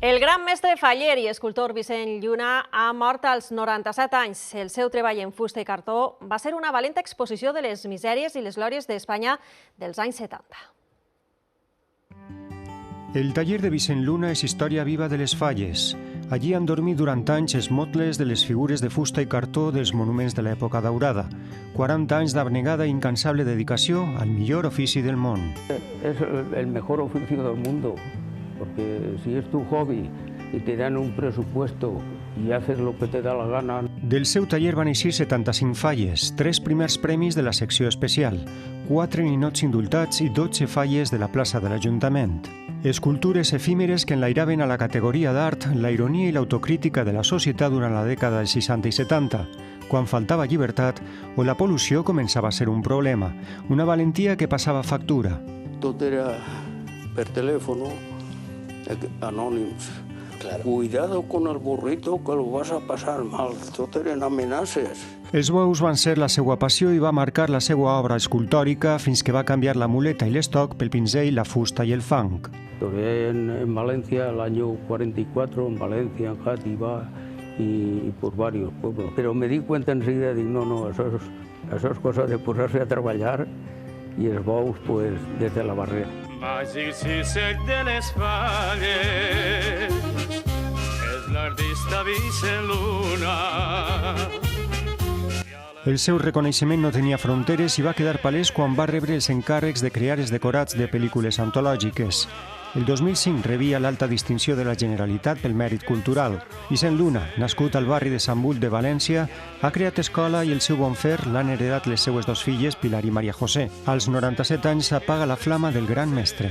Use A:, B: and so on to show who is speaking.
A: El gran mestre faller i escultor Vicent Lluna ha mort als 97 anys. El seu treball en fusta i cartó va ser una valenta exposició de les misèries i les glòries d'Espanya dels anys 70.
B: El taller de Vicent Lluna és història viva de les Falles. Allí han dormit durant anys els motlles de les figures de fusta i cartó dels monuments de l'època daurada. 40 anys d'abnegada i incansable dedicació al millor ofici del món.
C: Es el mejor oficio del mundo, porque si es tu hobby y te dan un presupuesto y haces lo que te da la gana.
B: Del seu taller van eixir 75 falles, 3 primers premis de la secció especial, 4 ninots indultats i 12 falles de la plaça de l'Ajuntament. Escultures efímeres que enlairaven a la categoria d'art la ironia i l'autocrítica de la societat durant la dècada dels 60 i 70, quan faltava llibertat o la pol·lució començava a ser un problema, una valentia que passava factura.
C: Tot era per telèfon, anònims. Claro. Cuidado con el burrito que lo vas a pasar mal. Tot eren amenaces.
B: Els bous van ser la seva passió i va marcar la seva obra escultòrica fins que va canviar la muleta i l'estoc pel pinzell, la fusta i el fang.
C: Toré en Valencia el año 44, en Valencia, en Játiva y por varios pueblos. Pero me di cuenta enseguida, digo, no, eso es cosa de posarse a treballar i els bous, pues, des de la barrera.
D: Vaig dir si sec de les Falles, és l'artista Vicent Lluna.
B: El seu reconeixement no tenia fronteres i va quedar palès quan va rebre els encàrrecs de crear els decorats de pel·lícules antològiques. El 2005 rebia l'alta distinció de la Generalitat pel mèrit cultural. Vicent Lluna, nascut al barri de Sant Bull de València, ha creat escola i el seu bon fer l'han heredat les seues dos filles, Pilar i Maria José. Als 97 anys s'apaga la flama del gran mestre.